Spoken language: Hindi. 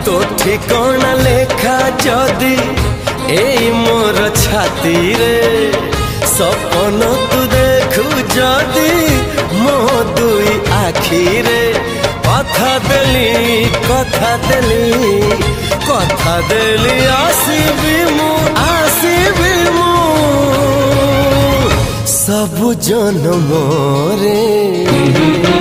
तो ठिकाना लेखा जदि ए मोर छाती रे सपन तू देखु जदि मो दुई आखी रे कथा देली आसीबी मु सब जन्म रे।